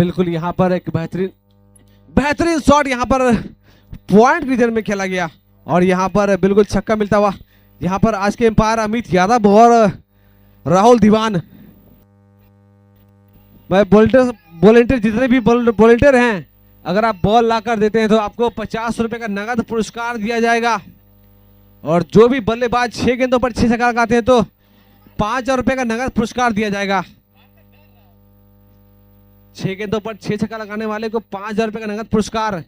बिल्कुल यहाँ पर एक बेहतरीन बेहतरीन शॉट यहाँ पर पॉइंट रीजन में खेला गया और यहाँ पर बिल्कुल छक्का मिलता हुआ। यहाँ पर आज के एम्पायर अमित यादव और राहुल दीवान, मैं वॉलंटियर जितने भी वॉलंटियर हैं, अगर आप बॉल ला कर देते हैं तो आपको 50 रुपए का नगद पुरस्कार दिया जाएगा। और जो भी बल्लेबाज 6 गेंदों पर 6 छक्का लगाते हैं तो 5,000 रुपए का नगद पुरस्कार दिया जाएगा। 6 गेंदों पर 6 छक्का लगाने वाले को 5,000 रुपए का नगद पुरस्कार।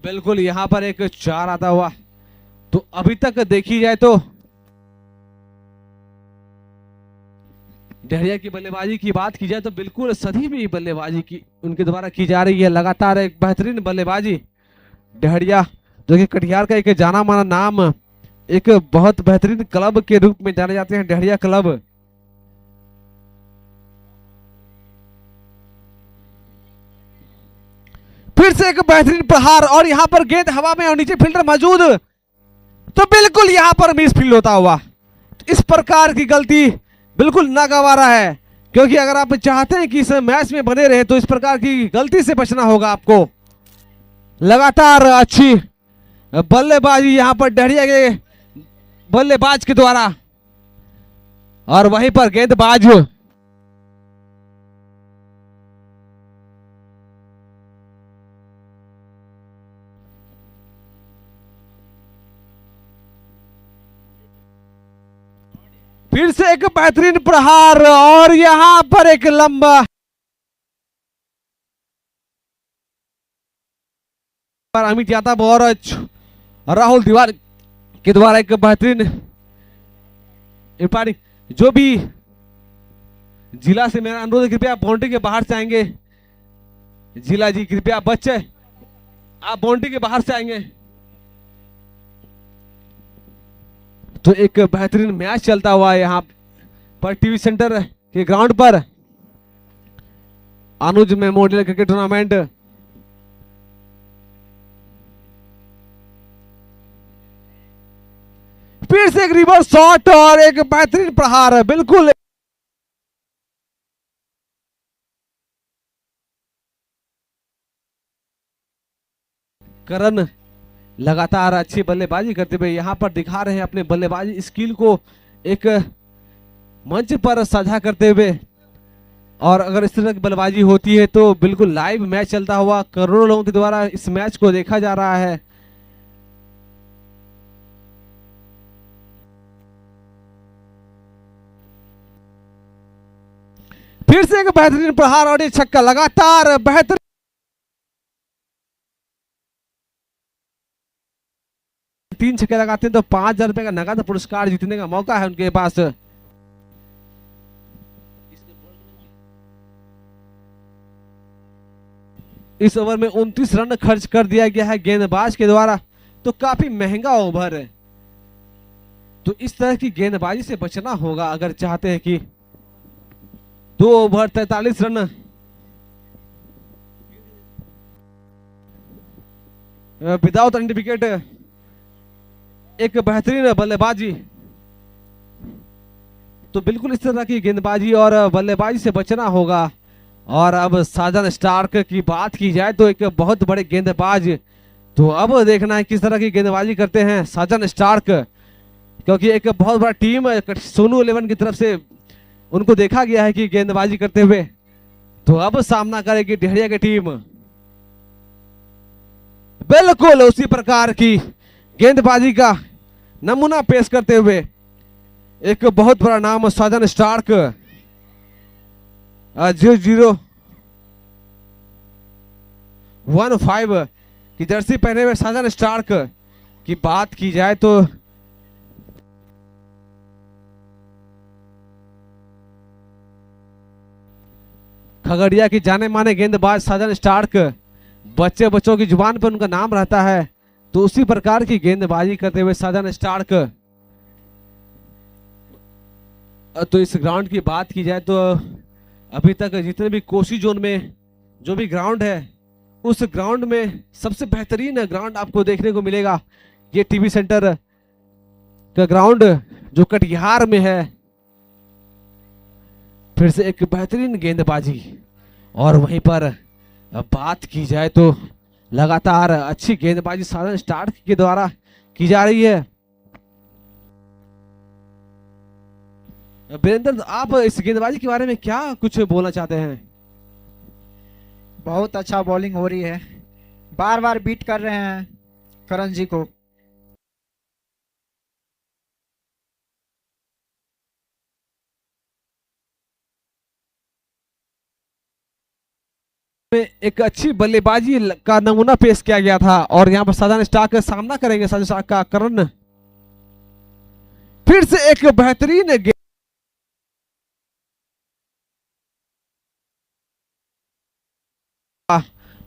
बिल्कुल यहाँ पर एक 4 आता हुआ। तो अभी तक देखी जाए तो डहरिया की बल्लेबाजी की बात की जाए तो बिल्कुल सभी भी बल्लेबाजी की उनके द्वारा की जा रही है। लगातार एक बेहतरीन बल्लेबाजी डहरिया, जो कि कटिहार का एक जाना माना नाम, एक बहुत बेहतरीन क्लब के रूप में जाने जाते हैं डहरिया क्लब। फिर से एक बेहतरीन प्रहार और यहाँ पर गेंद हवा में और नीचे फील्डर मौजूद, तो बिल्कुल यहाँ पर मिस फील्ड होता हुआ। इस प्रकार की गलती बिल्कुल नागवारा है, क्योंकि अगर आप चाहते हैं कि इस मैच में बने रहे तो इस प्रकार की गलती से बचना होगा आपको। लगातार अच्छी बल्लेबाजी यहाँ पर डहरिया के बल्लेबाज के द्वारा और वहीं पर गेंदबाज फिर से एक बेहतरीन प्रहार और यहां पर एक लंबा अमित यादव और राहुल दीवान के द्वारा एक बेहतरीन एम्पायरिंग। जो भी जिला से मेरा अनुरोध है, कृपया बाउंड्री के बाहर से आएंगे। जिला जी कृपया बच्चे आप बाउंड्री के बाहर से आएंगे। तो एक बेहतरीन मैच चलता हुआ है यहाँ पर टीवी सेंटर के ग्राउंड पर अनुज मेमोरियल क्रिकेट टूर्नामेंट। फिर से एक रिवर्स शॉट और एक बेहतरीन प्रहार है। बिल्कुल करण लगातार अच्छी बल्लेबाजी करते हुए यहाँ पर दिखा रहे हैं अपने बल्लेबाजी स्किल को एक मंच पर साझा करते हुए। और अगर इस तरह की बल्लेबाजी होती है तो बिल्कुल लाइव मैच चलता हुआ करोड़ों लोगों के द्वारा इस मैच को देखा जा रहा है। फिर से एक बेहतरीन प्रहार और एक छक्का। लगातार बेहतरीन 3 छक्के लगाते हैं तो 5,000 रुपए का नगद पुरस्कार जीतने का मौका है उनके पास। इस ओवर में 29 रन खर्च कर दिया गया है गेंदबाज के द्वारा, तो काफी महंगा ओवर है। तो इस तरह की गेंदबाजी से बचना होगा अगर चाहते हैं कि 2 over 43 run without any wicket, एक बेहतरीन बल्लेबाजी। तो बिल्कुल इस तरह की गेंदबाजी और बल्लेबाजी से बचना होगा। और अब साजन स्टार्क की बात की जाए तो एक बहुत बड़े गेंदबाज, तो अब देखना है किस तरह की गेंदबाजी करते हैं साजन स्टार्क, क्योंकि एक बहुत बड़ा टीम सोनू 11 की तरफ से उनको देखा गया है कि गेंदबाजी करते हुए। तो अब सामना करेगी डहरिया की टीम। बिल्कुल उसी प्रकार की गेंदबाजी का नमूना पेश करते हुए एक बहुत बड़ा नाम साजन स्टार्क 0015 की जर्सी पहने हुए साजन स्टार्क की बात की जाए तो खगड़िया की जाने माने गेंदबाज साजन स्टार्क, बच्चों की जुबान पर उनका नाम रहता है। तो उसी प्रकार की गेंदबाजी करते हुए साजन स्टार्क। तो इस ग्राउंड की बात की जाए तो अभी तक जितने भी कोसी जोन में जो भी ग्राउंड है, उस ग्राउंड में सबसे बेहतरीन ग्राउंड आपको देखने को मिलेगा ये टीवी सेंटर का ग्राउंड जो कटिहार में है। फिर से एक बेहतरीन गेंदबाजी। और वहीं पर बात की जाए तो लगातार अच्छी गेंदबाजी साधन स्टार्क के द्वारा की जा रही है। वीरेंद्र, आप इस गेंदबाजी के बारे में क्या कुछ बोलना चाहते हैं? बहुत अच्छा बॉलिंग हो रही है, बार बार बीट कर रहे हैं करण जी को। में एक अच्छी बल्लेबाजी का नमूना पेश किया गया था और यहाँ पर साधारण स्टार्क का सामना करेंगे साधारण स्टार्क का करण। फिर से एक बेहतरीन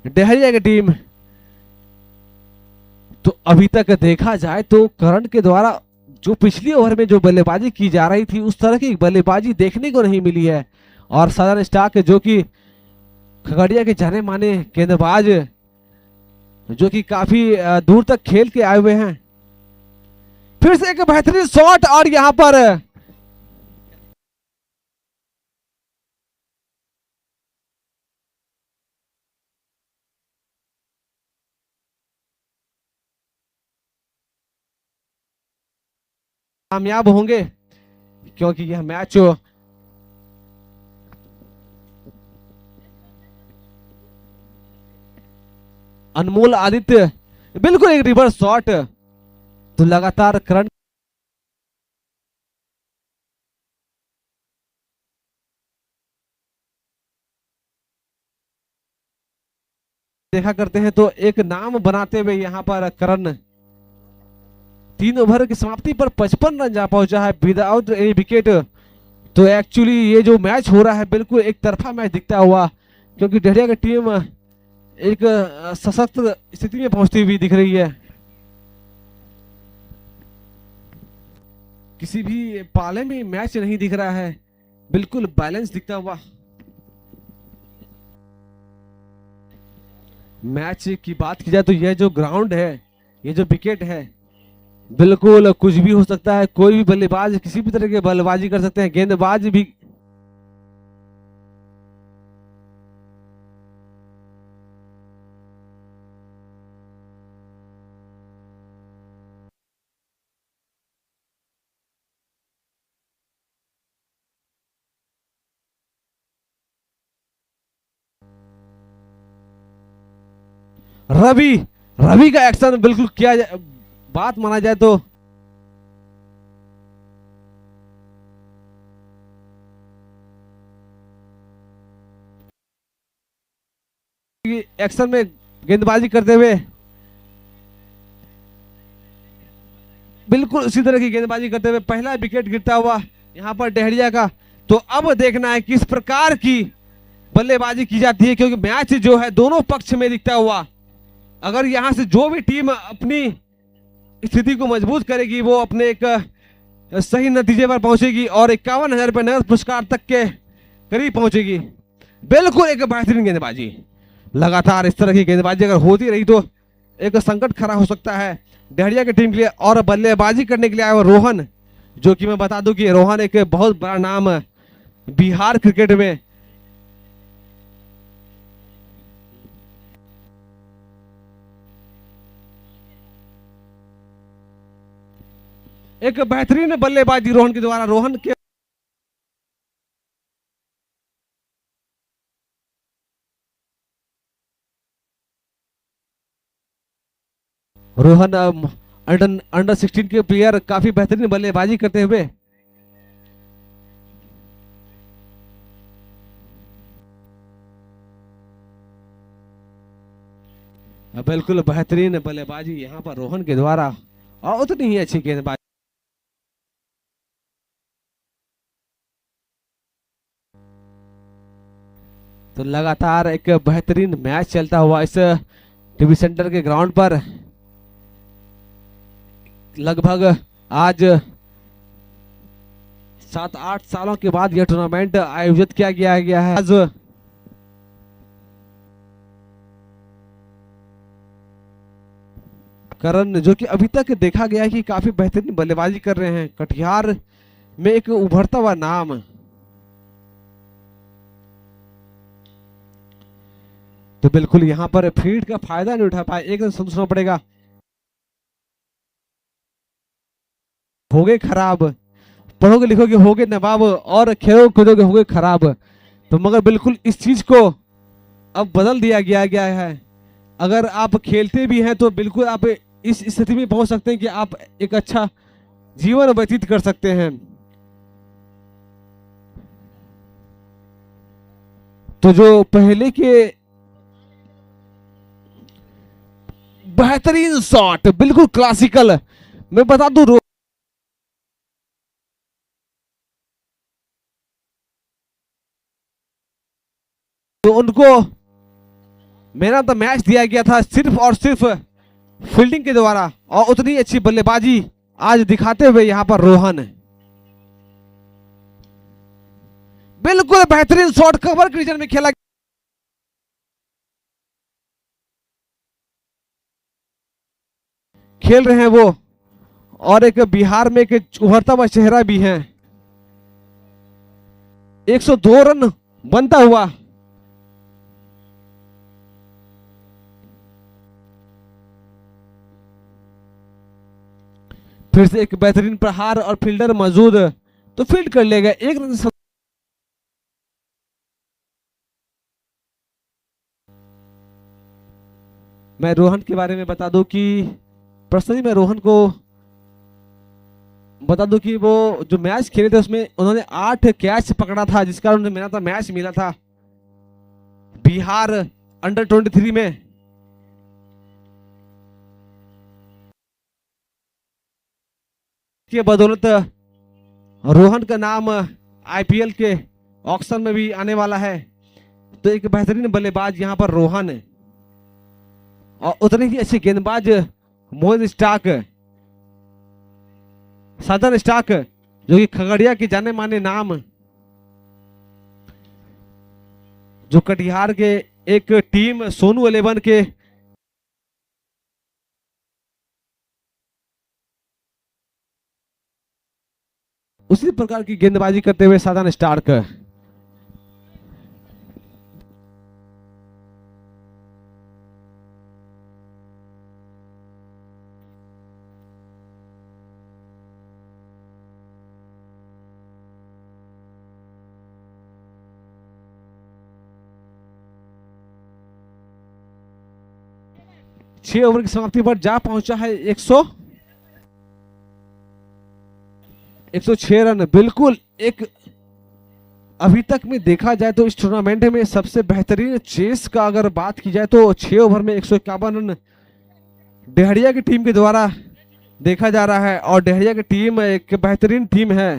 डहरिया की टीम। तो अभी तक देखा जाए तो करण के द्वारा जो पिछली ओवर में जो बल्लेबाजी की जा रही थी उस तरह की बल्लेबाजी देखने को नहीं मिली है। और साधारण स्टार्क जो कि खगड़िया के जाने माने गेंदबाज, जो कि काफी दूर तक खेल के आए हुए हैं। फिर से एक बेहतरीन शॉट और यहां पर कामयाब होंगे, क्योंकि यह मैच अनमोल आदित्य, बिल्कुल एक रिवर्स शॉट। तो लगातार करण देखा करते हैं तो एक नाम बनाते हुए यहां पर करण 3 ओवर की समाप्ति पर 55 रन जा पहुंचा है विदाउट एनी विकेट। तो एक्चुअली ये जो मैच हो रहा है बिल्कुल एक तरफा मैच दिखता हुआ, क्योंकि डहरिया की टीम एक सशक्त स्थिति में पहुंचती हुई दिख रही है। किसी भी पाले में मैच नहीं दिख रहा है, बिल्कुल बैलेंस दिखता हुआ। मैच की बात की जाए तो यह जो ग्राउंड है, ये जो विकेट है, बिल्कुल कुछ भी हो सकता है। कोई भी बल्लेबाज किसी भी तरह की बल्लेबाजी कर सकते हैं, गेंदबाज भी। रवि रवि का एक्शन बिल्कुल किया बात माना जाए तो एक्शन में गेंदबाजी करते हुए बिल्कुल उसी तरह की गेंदबाजी करते हुए पहला विकेट गिरता हुआ यहां पर डहरिया का। तो अब देखना है किस प्रकार की बल्लेबाजी की जाती है, क्योंकि मैच जो है दोनों पक्ष में दिखता हुआ। अगर यहां से जो भी टीम अपनी स्थिति को मजबूत करेगी वो अपने एक सही नतीजे पर पहुंचेगी और 51,000 रुपए नगद पुरस्कार तक के करीब पहुंचेगी। बिल्कुल एक बेहतरीन गेंदबाजी। लगातार इस तरह की गेंदबाजी अगर होती रही तो एक संकट खड़ा हो सकता है डहरिया की टीम के लिए। और बल्लेबाजी करने के लिए आया रोहन, जो कि मैं बता दूं कि रोहन एक बहुत बड़ा नाम बिहार क्रिकेट में। एक बेहतरीन बल्लेबाजी रोहन के द्वारा। रोहन अंडर 16 के प्लेयर काफी बेहतरीन बल्लेबाजी करते हुए बिल्कुल बेहतरीन बल्लेबाजी यहां पर रोहन के द्वारा और उतनी ही अच्छी गेंदबाजी। तो लगातार एक बेहतरीन मैच चलता हुआ इस टीवी सेंटर के ग्राउंड पर। लगभग आज 7-8 सालों के बाद यह टूर्नामेंट आयोजित किया गया है। आज करण, जो कि अभी तक देखा गया है कि काफी बेहतरीन बल्लेबाजी कर रहे हैं, कटिहार में एक उभरता हुआ नाम। तो बिल्कुल यहाँ पर फील्ड का फायदा नहीं उठा पाए, एक रन संतोषना पड़ेगा। हो गए खराब, पढ़ोगे लिखोगे हो गए नवाब और खेलो कूदोगे हो गए खराब। तो मगर बिल्कुल इस चीज को अब बदल दिया गया है। अगर आप खेलते भी हैं तो बिल्कुल आप इस स्थिति में पहुंच सकते हैं कि आप एक अच्छा जीवन व्यतीत कर सकते हैं। तो जो पहले के बेहतरीन शॉट, बिल्कुल क्लासिकल, मैं बता दूं तो उनको मैन ऑफ द मैच दिया गया था सिर्फ और सिर्फ फील्डिंग के द्वारा, और उतनी अच्छी बल्लेबाजी आज दिखाते हुए यहां पर रोहन। बिल्कुल बेहतरीन शॉट कवर रीजन में खेला, खेल रहे हैं वो, और एक बिहार में एक उभरता हुआ चेहरा भी है। 102 रन बनता हुआ, फिर से एक बेहतरीन प्रहार और फील्डर मौजूद, तो फील्ड कर लेगा एक रन। मैं रोहन के बारे में बता दूं कि पर्सनली मैं रोहन को बता दूं कि वो जो मैच खेले थे उसमें उन्होंने 8 कैच पकड़ा था, जिसका उन्हें मेरा था मैच मिला था बिहार अंडर 23 में। के बदौलत रोहन का नाम आईपीएल के ऑक्शन में भी आने वाला है। तो एक बेहतरीन बल्लेबाज यहां पर रोहन है, और उतने ही अच्छे गेंदबाज मोहन स्टाक, साधन स्टाक, जो कि खगड़िया के जाने माने नाम, जो कटिहार के एक टीम सोनू 11 के उसी प्रकार की गेंदबाजी करते हुए साधन स्टार्क। छह ओवर की समाप्ति पर जा पहुंचा है 106 रन। बिल्कुल एक अभी तक में देखा जाए तो इस टूर्नामेंट में सबसे बेहतरीन चेस का अगर बात की जाए तो 6 ओवर में 151 रन डेहरिया की टीम के द्वारा देखा जा रहा है, और डेहरिया की टीम एक बेहतरीन टीम है।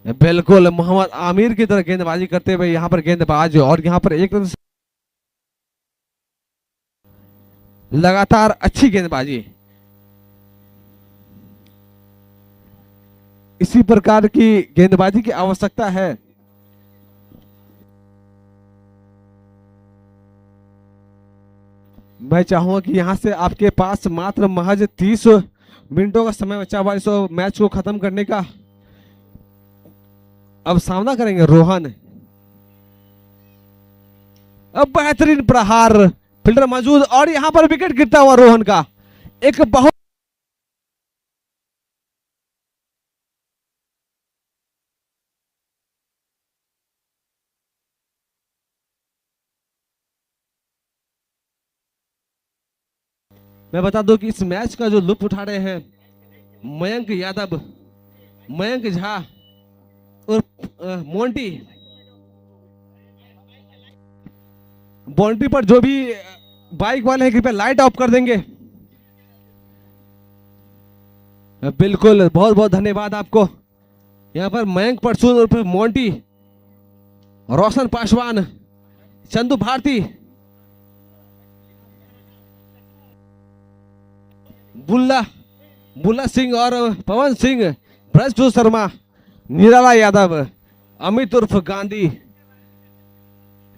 बिल्कुल मोहम्मद आमिर की तरह गेंदबाजी करते हुए यहां पर गेंदबाज, और यहां पर एक रन लगातार अच्छी गेंदबाजी। इसी प्रकार की गेंदबाजी की आवश्यकता है। मैं चाहूंगा कि यहां से आपके पास मात्र महज 30 मिनटों का समय बचा हुआ इस मैच को खत्म करने का। अब सामना करेंगे रोहन। अब बेहतरीन प्रहार, फील्डर मौजूद, और यहां पर विकेट गिरता हुआ रोहन का। एक बहुत मैं बता दूं कि इस मैच का जो लुत्फ उठा रहे हैं मयंक यादव, मयंक झा और मोंटी। बाउंड्री पर जो भी बाइक वाले हैं कृपया लाइट ऑफ कर देंगे। बिल्कुल, बहुत बहुत धन्यवाद आपको। यहाँ पर मयंक परसून और फिर मोंटी, रोशन पासवान, चंदू भारती, बुल्ला सिंह और पवन सिंह, ब्रजभूषण शर्मा, निराला यादव, अमित उर्फ गांधी,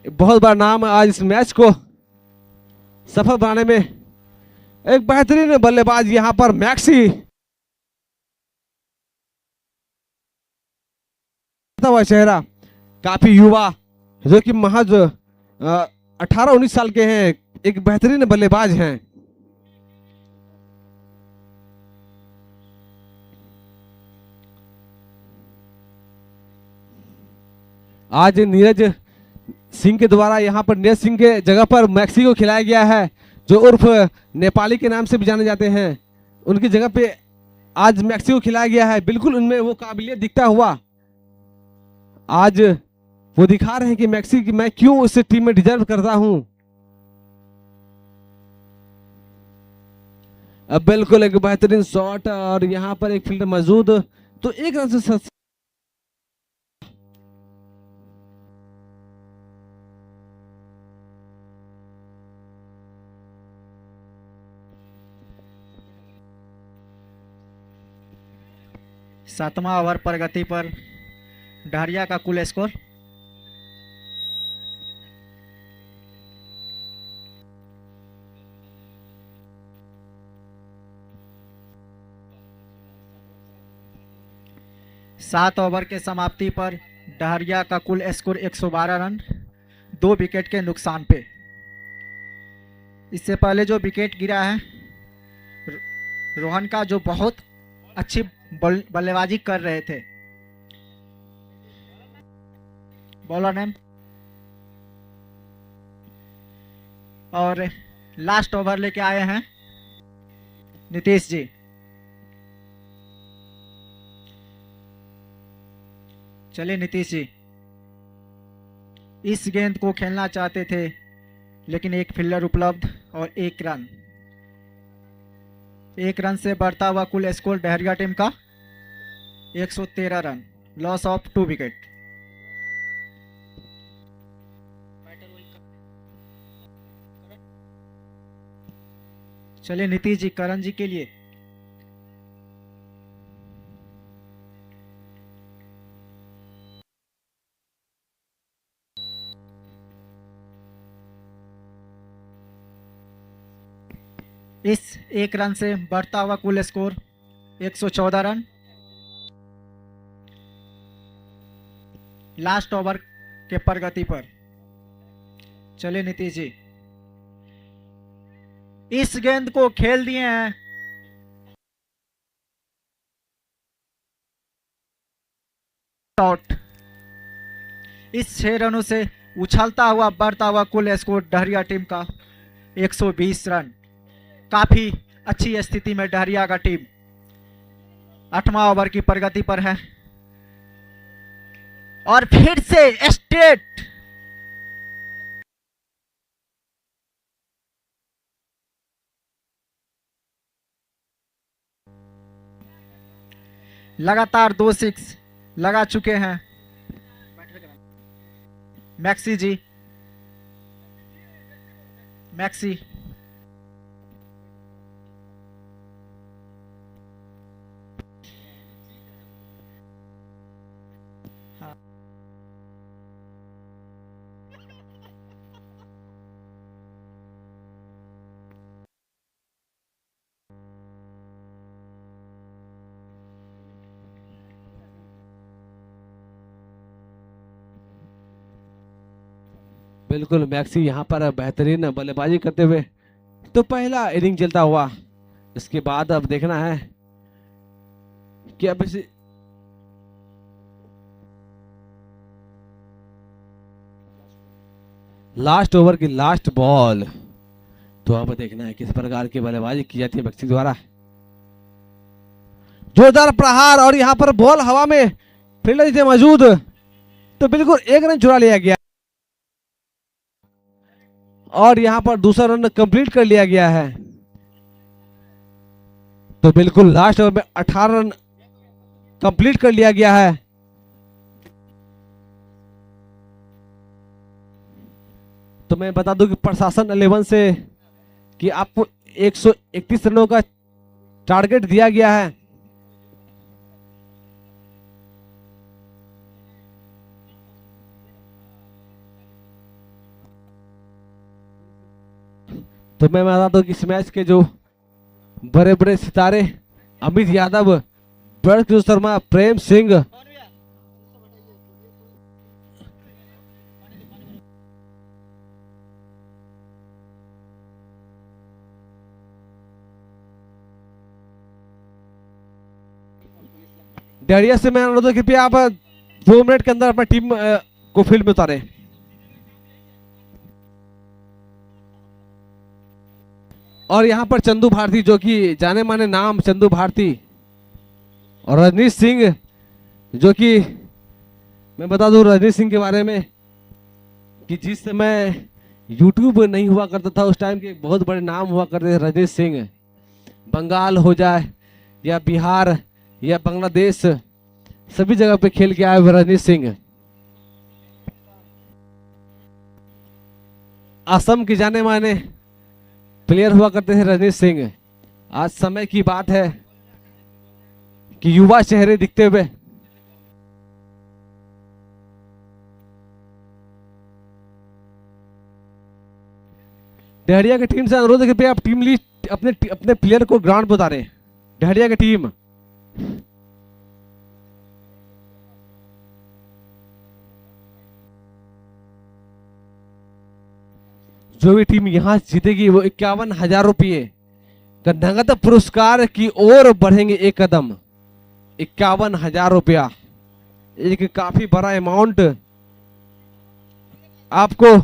बहुत बड़ा नाम आज इस मैच को सफल बनाने में। एक बेहतरीन बल्लेबाज यहां पर मैक्सी, चेहरा काफी युवा, जो कि महज 18-19 साल के हैं, एक बेहतरीन बल्लेबाज हैं। आज नीरज सिंह के द्वारा यहाँ पर नीरज सिंह के जगह पर मैक्सी को खिलाया गया है, जो उर्फ नेपाली के नाम से भी जाने जाते हैं। उनकी जगह पे आज मैक्सी को खिलाया गया है। बिल्कुल उनमें वो काबिलियत दिखता हुआ आज वो दिखा रहे हैं कि मैक्सी की मैं क्यों इस टीम में डिजर्व करता हूं। अब बिल्कुल एक बेहतरीन शॉट और यहाँ पर एक फील्डर मौजूद, तो एक रन से सातवां ओवर प्रगति पर डहरिया का कुल स्कोर 7 ओवर के समाप्ति पर डहरिया का कुल स्कोर 112 रन, 2 विकेट के नुकसान पे। इससे पहले जो विकेट गिरा है रोहन का, जो बहुत अच्छी बल्लेबाजी कर रहे थे। बॉलर नेम और लास्ट ओवर लेके आए हैं नीतीश जी। चलिए नीतीश जी, इस गेंद को खेलना चाहते थे लेकिन एक फील्डर उपलब्ध और 1 रन। 1 रन से बढ़ता हुआ कुल स्कोर डहरिया टीम का 113 रन, लॉस ऑफ 2 विकेट। चलिए नीतीश जी, करण जी के लिए। इस 1 रन से बढ़ता हुआ कुल स्कोर 114 रन। लास्ट ओवर के प्रगति पर। चलिए नीतीश जी, इस गेंद को खेल दिए हैं। शॉट। इस 6 रनों से उछलता हुआ बढ़ता हुआ कुल स्कोर डहरिया टीम का 120 रन। काफी अच्छी स्थिति में डहरिया का टीम 8वां ओवर की प्रगति पर है और फिर से स्टेट लगातार 2 6 लगा चुके हैं मैक्सी जी। मैक्सी बिल्कुल मैक्सी यहाँ पर बेहतरीन बल्लेबाजी करते हुए तो पहला इनिंग चलता हुआ। इसके बाद अब देखना है कि अब इसे लास्ट ओवर की लास्ट बॉल, तो अब देखना है किस प्रकार की बल्लेबाजी की जाती है मैक्सी द्वारा। जोरदार प्रहार और यहाँ पर बॉल हवा में, फील्डर थे मौजूद, तो बिल्कुल 1 रन चुरा लिया गया और यहां पर दूसरा रन कंप्लीट कर लिया गया है। तो बिल्कुल लास्ट ओवर में 18 रन कंप्लीट कर लिया गया है। तो मैं बता दूं कि प्रशासन 11 से कि आपको 131 रनों का टारगेट दिया गया है। तो मैं बता दूं कि इस मैच के जो बड़े बड़े सितारे अमित यादव, ब्रजकिशोर शर्मा, प्रेम सिंह, डहरिया से मैं अनुरोध है कृपया आप 2 मिनट के अंदर अपनी टीम को फील्ड में उतारे। और यहाँ पर चंदू भारती, जो कि जाने माने नाम चंदू भारती, और रजनीश सिंह, जो कि मैं बता दूं रजनीश सिंह के बारे में कि जिस समय यूट्यूब नहीं हुआ करता था उस टाइम के बहुत बड़े नाम हुआ करते थे रजनीश सिंह। बंगाल हो जाए या बिहार या बांग्लादेश, सभी जगह पे खेल के आए हुए रजनीश सिंह। असम के जाने माने प्लेयर हुआ करते थे रजनीश सिंह। आज समय की बात है कि युवा चेहरे दिखते हुए डहरिया की टीम से अनुरोध है कि आप टीम लिस्ट अपने प्लेयर को ग्राउंड पर उतारें। डहरिया की टीम जो भी टीम यहां जीतेगी वो 51,000 रुपये का नगद पुरस्कार की ओर बढ़ेंगे एक कदम। 51,000 रुपया एक काफी बड़ा अमाउंट आपको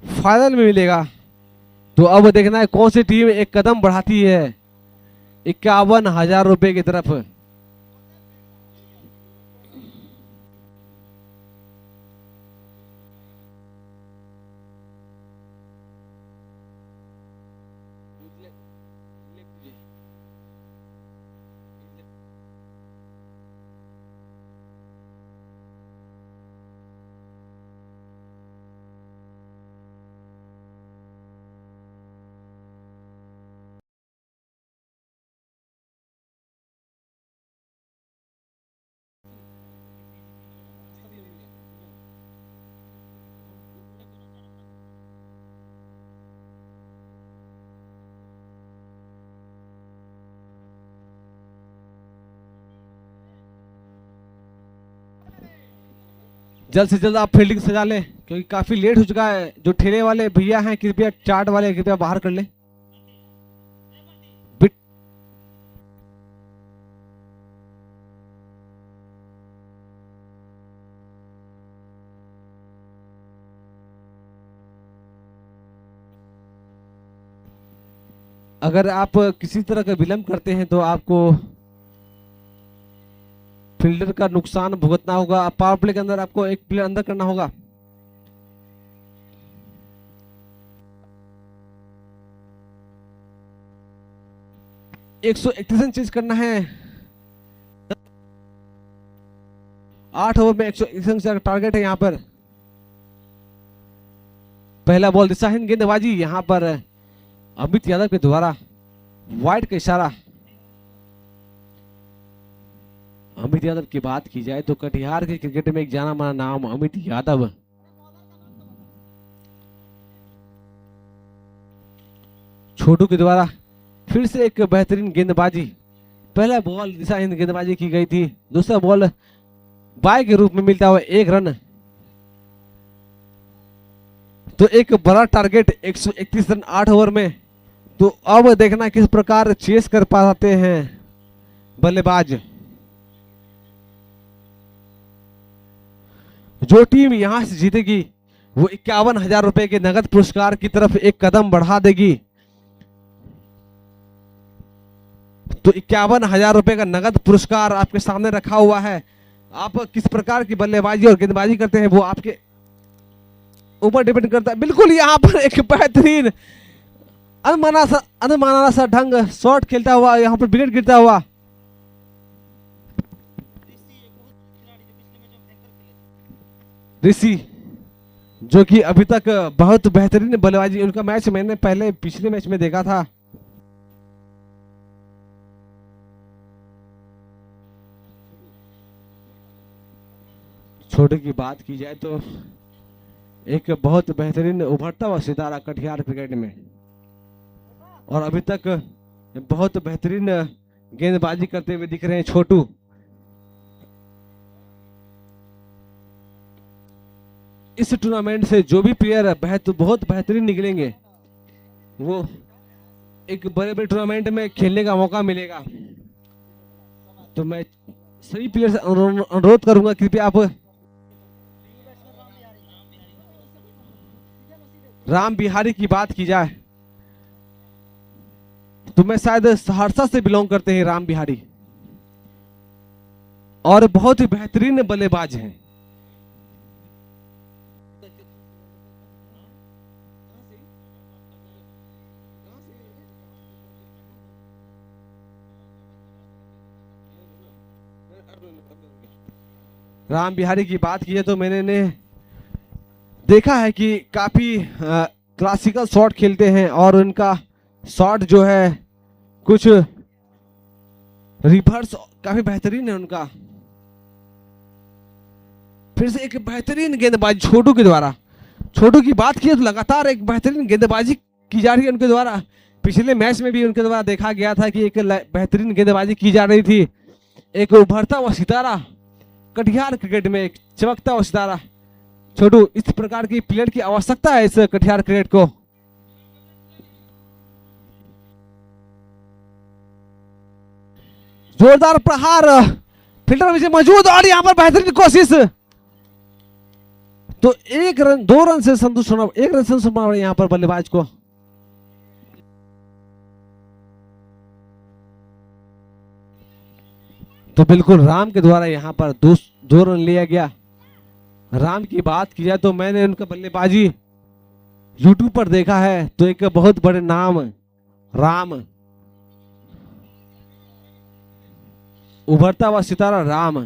फाइनल में मिलेगा। तो अब देखना है कौन सी टीम एक कदम बढ़ाती है 51,000 रुपये की तरफ। जल्द से जल्द आप फील्डिंग सजा लें क्योंकि काफी लेट हो चुका है। जो ठेले वाले भैया हैं कृपया, चाट वाले कृपया बाहर कर लें। अगर आप किसी तरह का विलंब करते हैं तो आपको फील्डर का नुकसान भुगतना होगा। पावर प्ले के अंदर आपको एक प्लेयर अंदर करना होगा। एक 131 रन चेज करना है। 8 ओवर में 131 रन का टारगेट है। यहाँ पर पहला बॉल दिशाहीन गेंदबाजी, यहाँ पर अमित यादव के द्वारा वाइड का इशारा। अमित यादव की बात की जाए तो कटिहार के क्रिकेट में एक जाना माना नाम अमित यादव। छोटू के द्वारा फिर से एक बेहतरीन गेंदबाजी। पहला बॉल दिशाहीन गेंदबाजी की गई थी, दूसरा बॉल बाय के रूप में मिलता हुआ 1 रन। तो एक बड़ा टारगेट 131 रन 8 ओवर में। तो अब देखना किस प्रकार चेस कर पाते हैं बल्लेबाज। जो टीम यहां से जीतेगी वो 51,000 रुपए के नगद पुरस्कार की तरफ एक कदम बढ़ा देगी। तो 51,000 रुपए का नगद पुरस्कार आपके सामने रखा हुआ है। आप किस प्रकार की बल्लेबाजी और गेंदबाजी करते हैं वो आपके ऊपर डिपेंड करता है। बिल्कुल यहाँ पर एक बेहतरीन अनमाना सा ढंग शॉट खेलता हुआ, यहाँ पर विकेट गिरता हुआ। ऋषि जो कि अभी तक बहुत बेहतरीन बल्लेबाजी, उनका मैच मैंने पहले पिछले मैच में देखा था। छोटे की बात की जाए तो एक बहुत बेहतरीन उभरता हुआ सितारा कटिहार क्रिकेट में, और अभी तक बहुत बेहतरीन गेंदबाजी करते हुए दिख रहे हैं छोटू। इस टूर्नामेंट से जो भी प्लेयर बहुत बेहतरीन निकलेंगे वो एक बड़े बड़े टूर्नामेंट में खेलने का मौका मिलेगा। तो मैं सभी प्लेयर से अनुरोध करूंगा, कृपया आप राम बिहारी की बात की जाए तो मैं शायद सहरसा से बिलोंग करते हैं राम बिहारी, और बहुत ही बेहतरीन बल्लेबाज हैं। राम बिहारी की बात की है तो मैंने देखा है कि काफी क्लासिकल शॉट खेलते हैं, और उनका शॉट जो है कुछ रिवर्स काफी बेहतरीन है उनका। फिर से एक बेहतरीन गेंदबाजी छोटू के द्वारा, छोटू की बात की तो लगातार एक बेहतरीन गेंदबाजी की जा रही है उनके द्वारा। पिछले मैच में भी उनके द्वारा देखा गया था कि एक बेहतरीन गेंदबाजी की जा रही थी। एक उभरता हुआ सितारा कटिहार क्रिकेट में, एक चमकता हुआ सितारा छोटू। इस प्रकार की प्लेयर की आवश्यकता है इस कटिहार क्रिकेट को। जोरदार प्रहार, फील्डर पीछे मौजूद, और यहां पर बेहतरीन कोशिश। तो 2 रन से संतुष्ट होना, 1 रन से संतुष्ट होना यहां पर बल्लेबाज को। तो बिल्कुल राम के द्वारा यहां पर 2 रन लिया गया। राम की बात की जाए तो मैंने उनका बल्लेबाजी यूट्यूब पर देखा है, तो एक बहुत बड़े नाम राम, उभरता हुआ सितारा राम।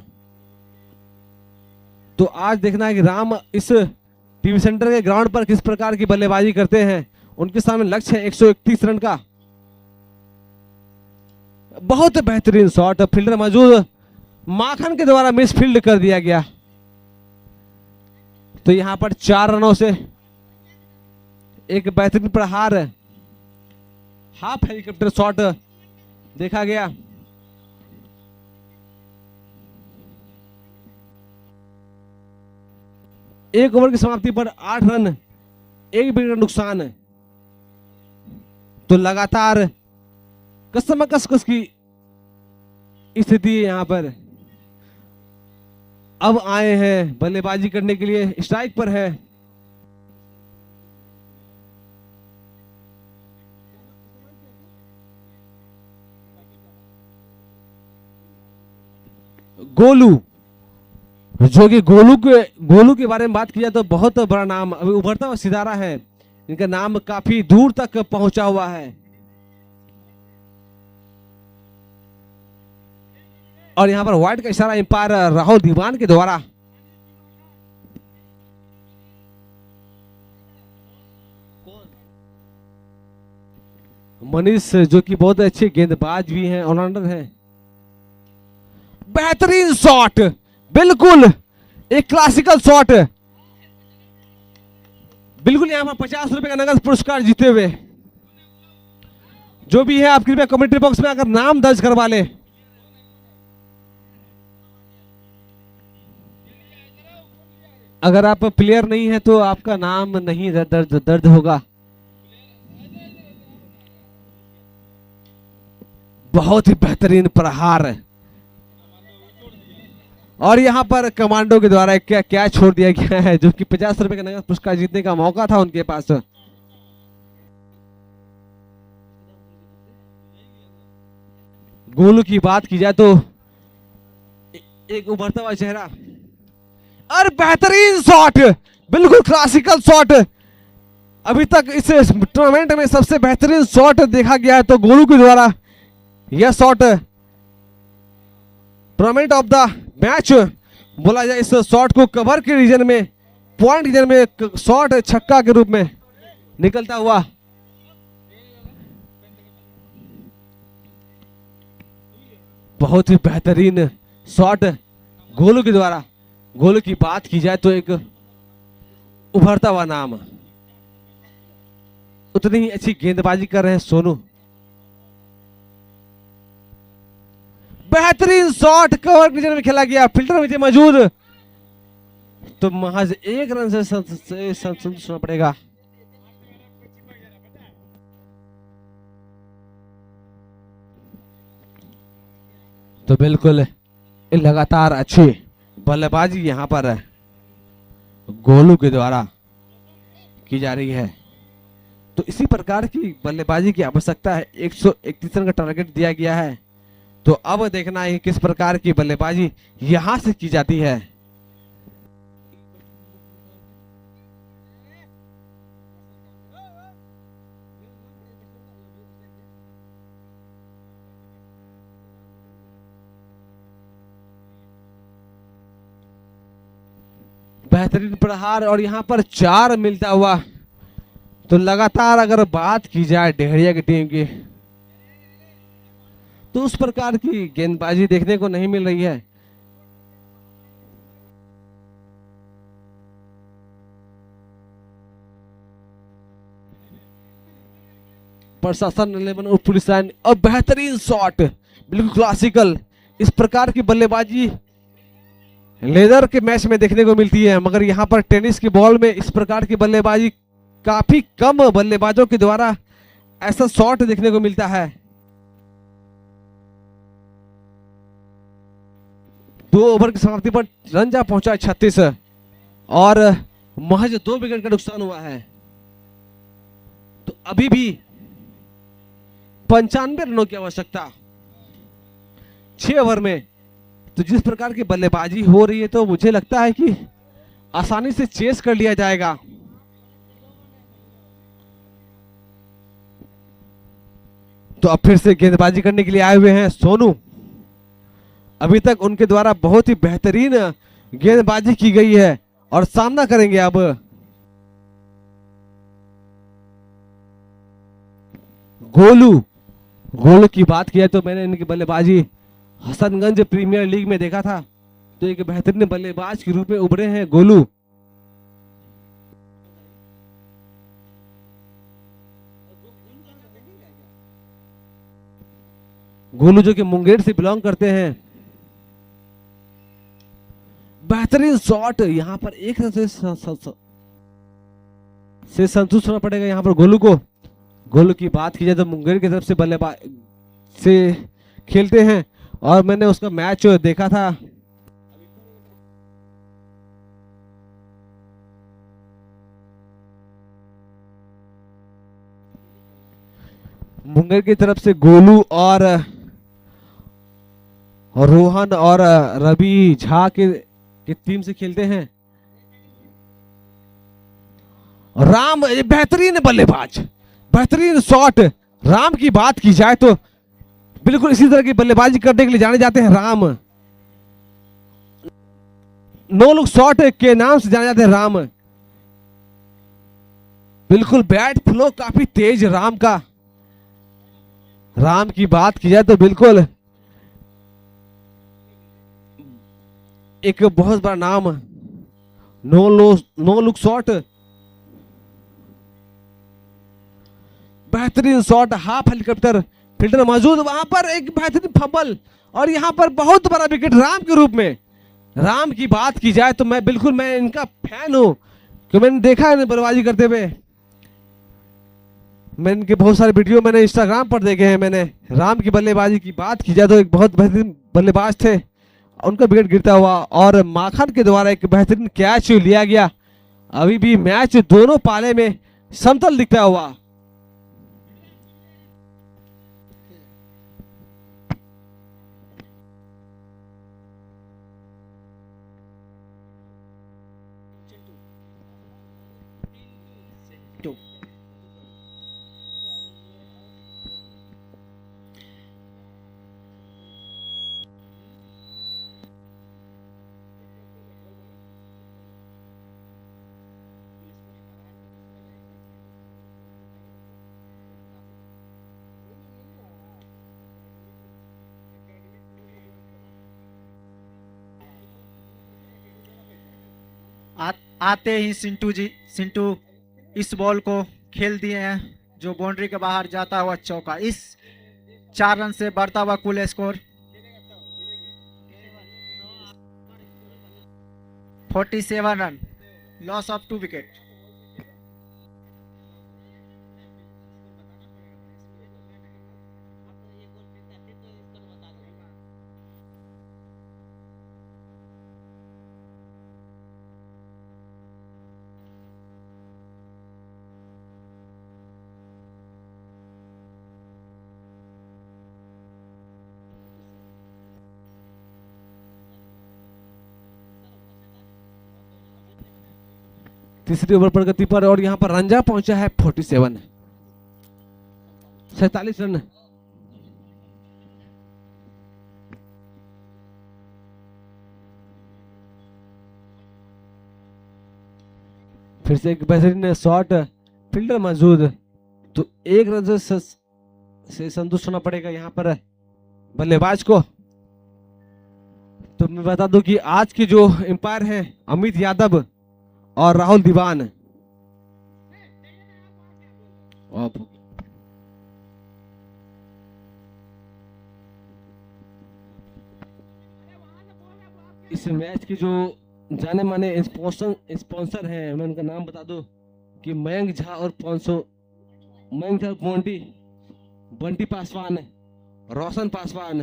तो आज देखना है कि राम इस टीवी सेंटर के ग्राउंड पर किस प्रकार की बल्लेबाजी करते हैं। उनके सामने लक्ष्य है 131 रन का। बहुत बेहतरीन शॉट, फील्डर मौजूद, माखन के द्वारा मिस फील्ड कर दिया गया। तो यहां पर 4 रनों से एक बेहतरीन प्रहार, हाफ हेलीकॉप्टर शॉट देखा गया। एक ओवर की समाप्ति पर 8 रन, 1 विकेट का नुकसान। तो लगातार कस की स्थिति है यहां पर। अब आए हैं बल्लेबाजी करने के लिए, स्ट्राइक पर है। गोलू, जो कि गोलू के बारे में बात की जाए तो बहुत बड़ा नाम, अभी उभरता हुआ सितारा है। इनका नाम काफी दूर तक पहुंचा हुआ है। और यहां पर वाइड का इशारा अंपायर राहुल दीवान के द्वारा। मनीष जो कि बहुत अच्छे गेंदबाज भी हैं, ऑलराउंडर हैं। बेहतरीन शॉट, बिल्कुल एक क्लासिकल शॉट, बिल्कुल यहां पर 50 रुपए का नगद पुरस्कार जीते हुए। जो भी है आप कृपया कमेंट्री बॉक्स में आकर नाम दर्ज करवा ले। अगर आप प्लेयर नहीं है तो आपका नाम नहीं दर्ज होगा। बहुत ही बेहतरीन प्रहार, और यहां पर कमांडो के द्वारा क्या क्या छोड़ दिया गया है, जो कि 50 रुपए का नगद पुरस्कार जीतने का मौका था उनके पास। गोलू की बात की जाए तो एक उभरता हुआ चेहरा, और बेहतरीन शॉट, बिल्कुल क्लासिकल शॉट। अभी तक इस टूर्नामेंट में सबसे बेहतरीन शॉट देखा गया है तो गोलू के द्वारा यह shot tournament of the match बोला जाए। इस शॉट को कवर के रीजन में, पॉइंट रीजन में शॉट छक्का के रूप में निकलता हुआ। बहुत ही बेहतरीन शॉट गोलू के द्वारा। गोलू की बात की जाए तो एक उभरता हुआ नाम, उतनी ही अच्छी गेंदबाजी कर रहे हैं सोनू। बेहतरीन शॉट कवर रीजन में खेला गया, फिल्टर में मौजूद, तो महज 1 रन से संतुष्ट होना पड़ेगा। तो बिल्कुल लगातार अच्छी बल्लेबाजी यहाँ पर गोलू के द्वारा की जा रही है। तो इसी प्रकार की बल्लेबाजी की आवश्यकता है। 131 रन का टारगेट दिया गया है, तो अब देखना है किस प्रकार की बल्लेबाजी यहां से की जाती है। बेहतरीन प्रहार और यहां पर 4 मिलता हुआ। तो लगातार अगर बात की जाए डेहरिया की टीम की, तो उस प्रकार की गेंदबाजी देखने को नहीं मिल रही है। प्रशासन 11 और पुलिस लाइन और बेहतरीन शॉट, बिल्कुल क्लासिकल। इस प्रकार की बल्लेबाजी लेदर के मैच में देखने को मिलती है, मगर यहां पर टेनिस की बॉल में इस प्रकार की बल्लेबाजी काफी कम बल्लेबाजों के द्वारा ऐसा शॉट देखने को मिलता है। 2 ओवर की समाप्ति पर रन जा पहुंचा 36 और महज 2 विकेट का नुकसान हुआ है। तो अभी भी 95 रनों की आवश्यकता 6 ओवर में। तो जिस प्रकार की बल्लेबाजी हो रही है, तो मुझे लगता है कि आसानी से चेस कर लिया जाएगा। तो अब फिर से गेंदबाजी करने के लिए आए हुए हैं सोनू। अभी तक उनके द्वारा बहुत ही बेहतरीन गेंदबाजी की गई है और सामना करेंगे अब गोलू। गोलू की बात किया तो मैंने इनकी बल्लेबाजी हसनगंज प्रीमियर लीग में देखा था, तो एक बेहतरीन बल्लेबाज के रूप में उभरे हैं गोलू। गोलू जो कि मुंगेर से बिलोंग करते हैं। बेहतरीन शॉट, यहां पर एक रन से संतुष्ट होना पड़ेगा यहां पर गोलू को। गोलू की बात की जाए तो मुंगेर की तरफ से बल्लेबाज से खेलते हैं और मैंने उसका मैच देखा था। मुंगेर की तरफ से गोलू और रोहन और रवि झा की टीम से खेलते हैं। राम बेहतरीन बल्लेबाज, बेहतरीन शॉट। राम की बात की जाए तो बिल्कुल इसी तरह की बल्लेबाजी करने के लिए जाने जाते हैं राम। नो लुक शॉट के नाम से जाने जाते हैं राम। बिल्कुल बैट फ्लो काफी तेज राम का। राम की बात की जाए तो बिल्कुल एक बहुत बड़ा नाम। नो लुक शॉट, बेहतरीन शॉट, हाफ हेलीकॉप्टर, फील्डर मौजूद, वहां पर एक बेहतरीन फंबल और यहां पर बहुत बड़ा विकेट राम के रूप में। राम की बात की जाए तो मैं इनका फैन हूं, क्योंकि मैंने देखा है बल्लेबाजी करते हुए। मैंने इनके बहुत सारे वीडियो मैंने इंस्टाग्राम पर देखे हैं। मैंने राम की बल्लेबाजी की बात की जाए तो एक बहुत बेहतरीन बल्लेबाज थे। उनका विकेट गिरता हुआ और माखन के द्वारा एक बेहतरीन कैच लिया गया। अभी भी मैच दोनों पाले में समतल दिखता हुआ। आते ही सिंटू इस बॉल को खेल दिए हैं, जो बाउंड्री के बाहर जाता हुआ चौका। इस 4 रन से बढ़ता हुआ कुल score 47 run, loss of 2 wicket. तीसरी ओवर पर गति पर, और यहाँ पर रंजा पहुंचा है 47, 47 रन। फिर से एक बेहतरीन शॉट, फील्डर मौजूद, तो एक रन से संतुष्ट होना पड़ेगा यहाँ पर बल्लेबाज को। तो मैं बता दूं कि आज के जो एम्पायर हैं अमित यादव और राहुल दीवान। इस मैच के जो जाने माने स्पॉन्सर हैं, मैं उनका नाम बता दूं कि मयंक झा और बंटी पासवान, रोशन पासवान,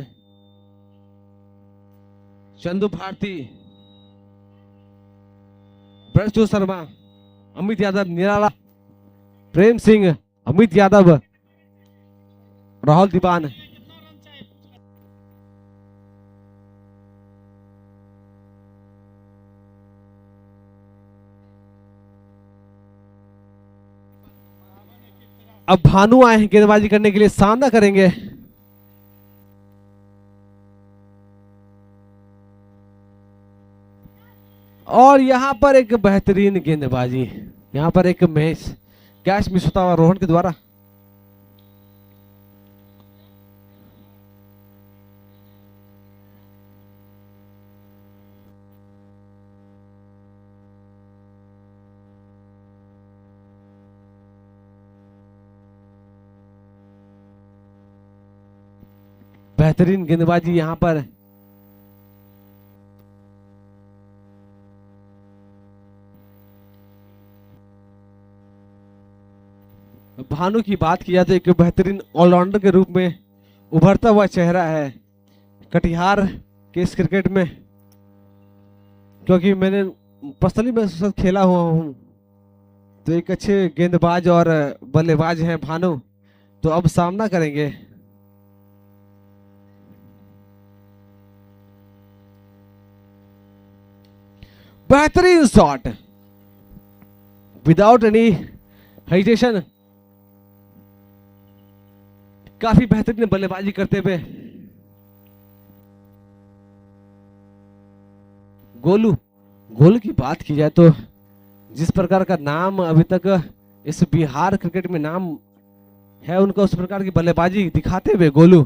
चंदू भारती, ब्रजू शर्मा, अमित यादव, निराला, प्रेम सिंह, अमित यादव, राहुल दीवान। अब भानु आए हैं गेंदबाजी करने के लिए, सामना करेंगे। और यहां पर एक बेहतरीन गेंदबाजी, यहां पर एक कैच मिस होता हुआ रोहन के द्वारा। बेहतरीन गेंदबाजी यहां पर। भानु की बात किया तो एक बेहतरीन ऑलराउंडर के रूप में उभरता हुआ चेहरा है कटिहार के इस क्रिकेट में, क्योंकि मैंने पर्सनली मैं उसके साथ खेला हुआ हूं। तो एक अच्छे गेंदबाज और बल्लेबाज हैं भानु। तो अब सामना करेंगे। बेहतरीन शॉट विदाउट एनी हेजिटेशन, काफी बेहतरीन बल्लेबाजी करते हुए गोलू की बात की जाए तो जिस प्रकार का नाम अभी तक इस बिहार क्रिकेट में नाम है उनका, उस प्रकार की बल्लेबाजी दिखाते हुए गोलू।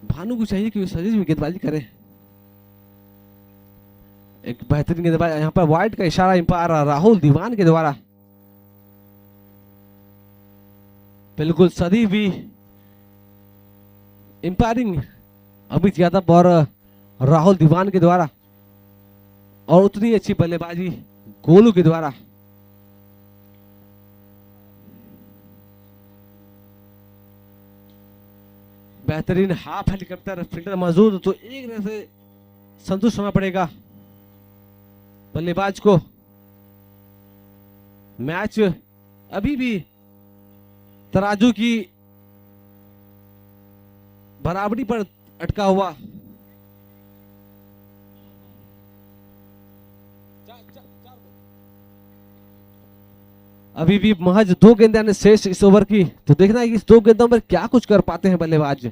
भानु को चाहिए कि सजीज में गेंदबाजी करे। एक बेहतरीन गेंदबाज, यहाँ पर वाइड का इशारा अंपायर राहुल दीवान के द्वारा। बिल्कुल सदी भी अंपायरिंग अमित यादव और राहुल दीवान के द्वारा, और उतनी अच्छी बल्लेबाजी गोलू के द्वारा। बेहतरीन हाफ हेलीकॉप्टर, फील्डर मौजूद, तो एक रन से संतुष्ट होना पड़ेगा बल्लेबाज को। मैच अभी भी तराजू की बराबरी पर अटका हुआ। अभी भी महज 2 गेंदें शेष इस ओवर की। तो देखना है कि इस 2 गेंदों में क्या कुछ कर पाते हैं बल्लेबाज।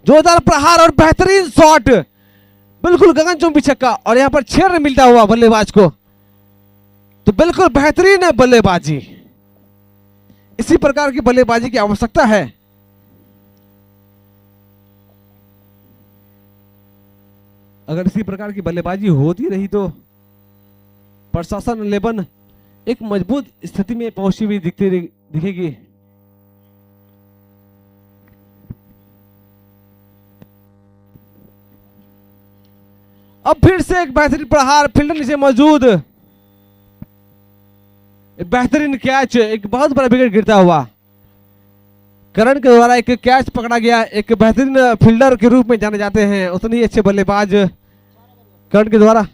जोरदार प्रहार और बेहतरीन शॉट, बिल्कुल गगनचुंबी छक्का, और यहां पर 6 रन मिलता हुआ बल्लेबाज को। तो बिल्कुल बेहतरीन है बल्लेबाजी। इसी प्रकार की बल्लेबाजी की आवश्यकता है। अगर इसी प्रकार की बल्लेबाजी होती रही तो प्रशासन 11 एक मजबूत स्थिति में पहुंची हुई दिखेगी। अब फिर से एक बेहतरीन प्रहार, फील्डर नीचे मौजूद, बेहतरीन कैच, एक बहुत बड़ा विकेट गिरता हुआ। करण के द्वारा एक कैच पकड़ा गया। एक बेहतरीन फील्डर के रूप में जाने जाते हैं उतने ही अच्छे बल्लेबाज करण के द्वारा।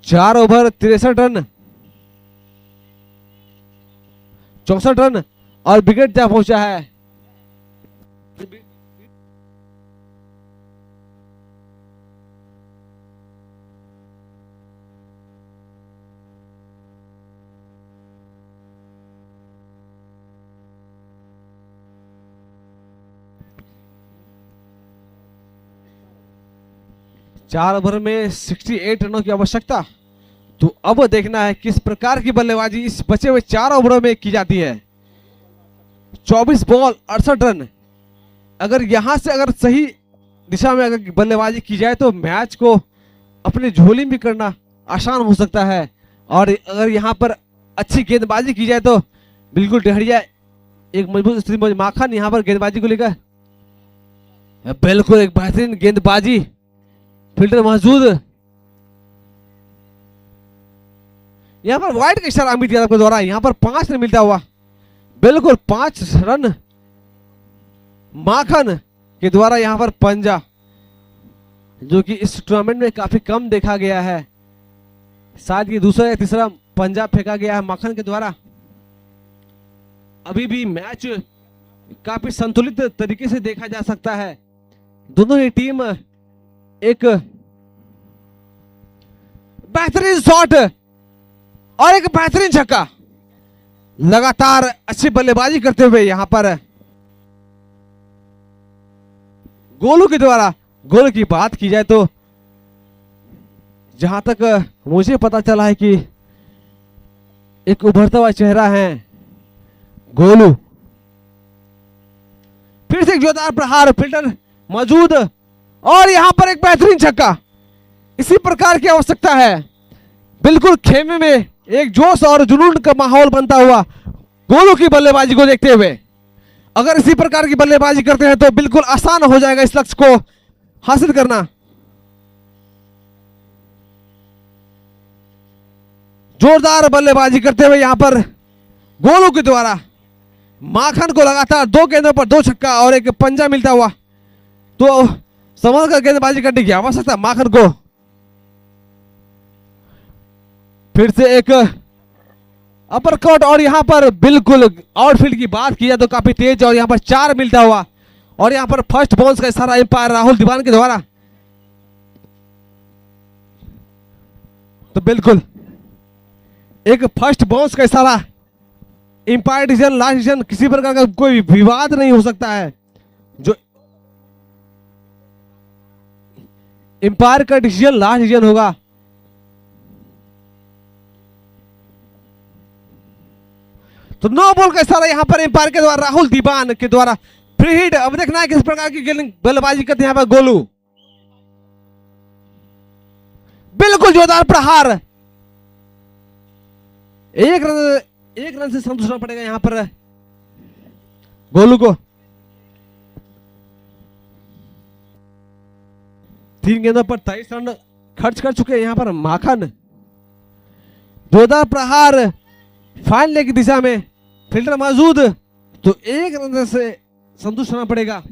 4 ओवर 63 रन, 64 रन, और विकेट जा पहुंचा है। 4 ओवर में 68 रनों की आवश्यकता। तो अब देखना है किस प्रकार की बल्लेबाजी इस बचे हुए 4 ओवरों में की जाती है। 24 बॉल 68 रन। अगर यहां से अगर सही दिशा में अगर बल्लेबाजी की जाए तो मैच को अपनी झोली में करना आसान हो सकता है। और अगर यहां पर अच्छी गेंदबाजी की जाए तो बिल्कुल डहरिया एक मजबूत स्थिति में। माखन यहां पर गेंदबाजी को लेकर बिल्कुल एक बेहतरीन गेंदबाजी, फील्डर मौजूद। यहां पर वाइड का इशारा अमित यादव के द्वारा। यहां पर 5 रन मिलता हुआ, बिल्कुल 5 रन माखन के द्वारा। यहां पर पंजा जो कि इस टूर्नामेंट में काफी कम देखा गया है, शायद ये दूसरा या तीसरा पंजा फेंका गया है माखन के द्वारा। अभी भी मैच काफी संतुलित तरीके से देखा जा सकता है। दोनों ही टीम एक बेहतरीन शॉट और एक बेहतरीन छक्का, लगातार अच्छी बल्लेबाजी करते हुए यहां पर गोलू के द्वारा। गोल की बात की जाए तो जहां तक मुझे पता चला है कि एक उभरता हुआ चेहरा है गोलू। फिर से एक जोरदार प्रहार, फील्डर मौजूद और यहां पर एक बेहतरीन छक्का। इसी प्रकार की आवश्यकता है। बिल्कुल खेमे में एक जोश और जुनून का माहौल बनता हुआ गोलू की बल्लेबाजी को देखते हुए अगर इसी प्रकार की बल्लेबाजी करते हैं तो बिल्कुल आसान हो जाएगा इस लक्ष्य को हासिल करना। जोरदार बल्लेबाजी करते हुए यहां पर गोलू के द्वारा माखन को लगातार 2 गेंदों पर 2 छक्का और एक पंजा मिलता हुआ। तो संभल कर गेंदबाजी करने की आवश्यकता माखन को। फिर से एक अपरकट और यहां पर बिल्कुल आउटफील्ड की बात की जाए तो काफी तेज और यहां पर 4 मिलता हुआ। और यहां पर फर्स्ट बाउंस का इशारा एम्पायर राहुल दीवान के द्वारा। तो बिल्कुल एक फर्स्ट बाउंस का इशारा, एम्पायर डिसीजन, लास्ट डिसीजन, किसी प्रकार का कोई विवाद नहीं हो सकता है। जो एम्पायर का डिसीजन लास्ट डिसीजन होगा। तो 9 बॉल का इशारा यहां पर एम्पायर के द्वारा राहुल दीवान के द्वारा। Free hit. अब देखना है किस प्रकार की बल्लेबाजी करते हैं यहां पर गोलू। बिल्कुल जोरदार प्रहार। एक रन से संतुष्ट होना पड़ेगा यहां पर गोलू को। 3 गेंदों पर 23 रन खर्च कर चुके हैं यहां पर माखन। जोरदार प्रहार फाइन लेग की दिशा में, फील्डर मौजूद। तो 1 रन से संतुष्ट होना पड़ेगा।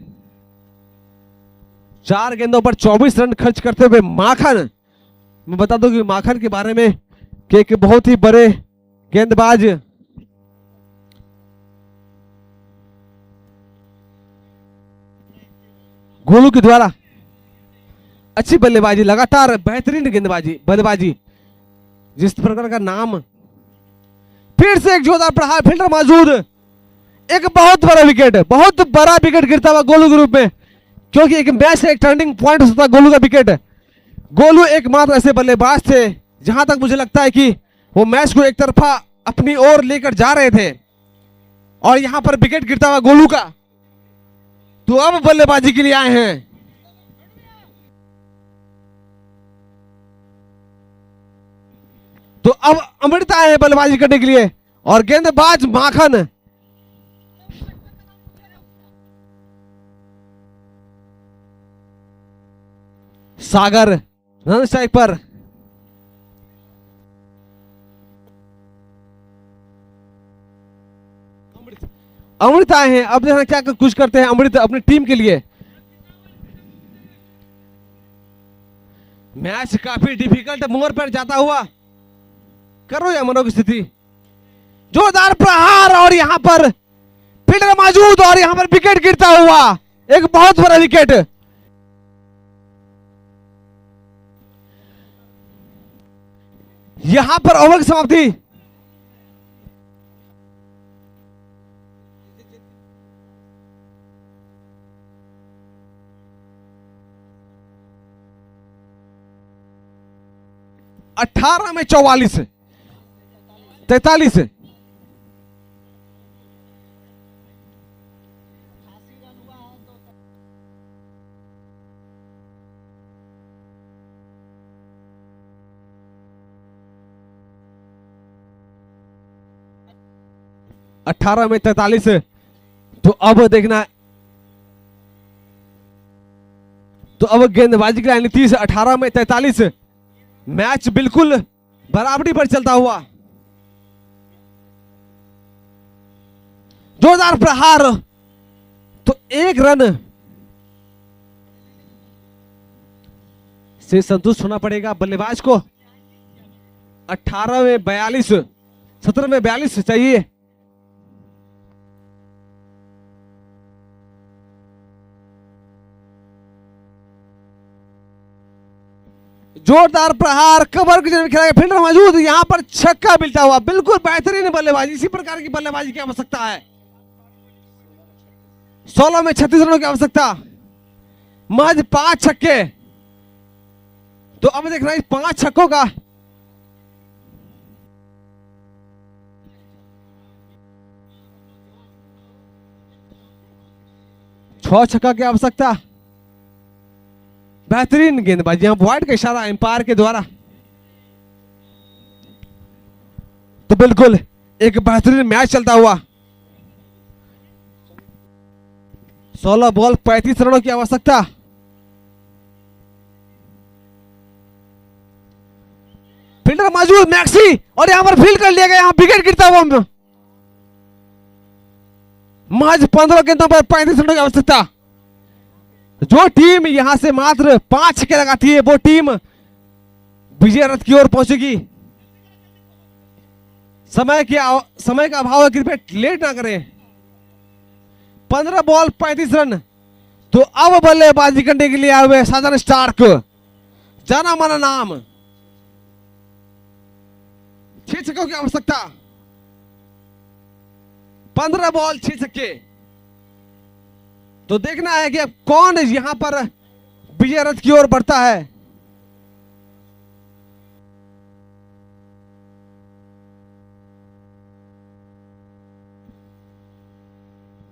4 गेंदों पर 24 रन खर्च करते हुए माखन। मैं बता दूं कि माखन के बारे में कि एक बहुत ही बड़े गेंदबाज गोलू के द्वारा अच्छी बल्लेबाजी, लगातार बेहतरीन गेंदबाजी, बल्लेबाजी, जिस प्रकार का नाम। फिर से एक जोरदार प्रहार, फील्डर मौजूद। एक बहुत बड़ा विकेट, बहुत बड़ा विकेट गिरता हुआ गोलू के रूप में, क्योंकि एक मैच से एक टर्निंग पॉइंट हो सकता है गोलू का विकेट। गोलू एकमात्र ऐसे बल्लेबाज थे जहां तक मुझे लगता है कि वो मैच को एक तरफा अपनी ओर लेकर जा रहे थे और यहां पर विकेट गिरता हुआ गोलू का। तो अब बल्लेबाजी के लिए आए हैं। तो अब अमृत आए हैं बल्लेबाजी करने के लिए और गेंदबाज माखन। सागर रन स्ट्राइक पर। अमृत आए हैं। अब देखना क्या कुछ करते हैं अमृत अपनी टीम के लिए। मैच काफी डिफिकल्ट मोड़ पर जाता हुआ। करो या मनो की स्थिति। जोरदार प्रहार और यहां पर फील्डर मौजूद और यहां पर विकेट गिरता हुआ, एक बहुत बड़ा विकेट। यहां पर ओवर की समाप्ति। 18 में 44, 43। अठारह में 43। तो अब देखना, तो अब गेंदबाजी की रणनीति से 18 में 43, मैच बिल्कुल बराबरी पर चलता हुआ। जोरदार प्रहार, तो 1 रन से संतुष्ट होना पड़ेगा बल्लेबाज को। 18 में 42, 17 में 42 चाहिए। जोरदार प्रहार, कवर की जगह खेला, फील्डर मौजूद, यहां पर छक्का मिलता हुआ। बिल्कुल बेहतरीन बल्लेबाजी, इसी प्रकार की बल्लेबाजी की आवश्यकता है। 16 में 36 रनों की आवश्यकता, महज 5 छक्के। तो अब देखना इस 5 छक्कों का छह छक्का की आवश्यकता। बेहतरीन गेंदबाजी, यहां वाइड का इशारा एम्पायर के द्वारा। तो बिल्कुल एक बेहतरीन मैच चलता हुआ। 16 बॉल 35 रनों की आवश्यकता। फील्डर मौजूद मैक्सी, और यहां पर फील्ड कर लिया गया, यहां विकेट गिरता हुआ। महज 15 गेंदों पर 35 रनों की आवश्यकता। जो टीम यहां से मात्र 5 छक्के लगाती है वो टीम विजय रथ की ओर पहुंचेगी। समय का अभाव है, कृपया लेट ना करें। 15 बॉल 35 रन। तो अब बल्लेबाजी करने के लिए आए हुए साजन स्टार्क, जाना माना नाम। 6 छक्कों की आवश्यकता। 15 बॉल 6 छक्के। तो देखना है कि अब कौन यहां पर विजय रथ की ओर बढ़ता है।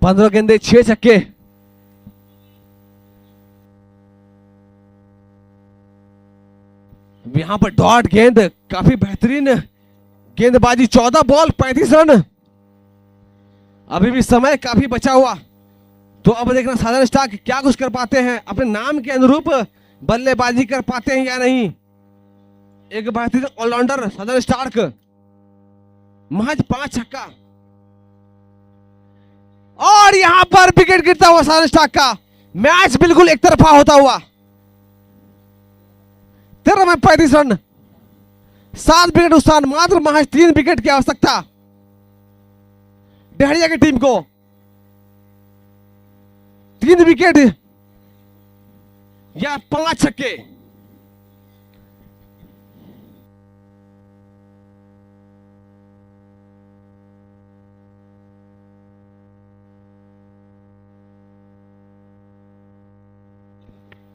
पंद्रह गेंदे 6 छक्के। यहां पर डॉट गेंद, काफी बेहतरीन गेंदबाजी। 14 बॉल 35 रन। अभी भी समय काफी बचा हुआ। तो अब देखना साजन स्टार्क क्या कुछ कर पाते हैं, अपने नाम के अनुरूप बल्लेबाजी कर पाते हैं या नहीं। एक बेहतरीन ऑलराउंडर साजन स्टार्क, महज 5 छक्का। और यहां पर विकेट गिरता हुआ साजन स्टार्क का। मैच बिल्कुल एक तरफा होता हुआ। 13 में 35 रन, 7 विकेट नुकसान, मात्र महज 3 विकेट की आवश्यकता डहरिया की टीम को। 3 विकेट या 5 छक्के।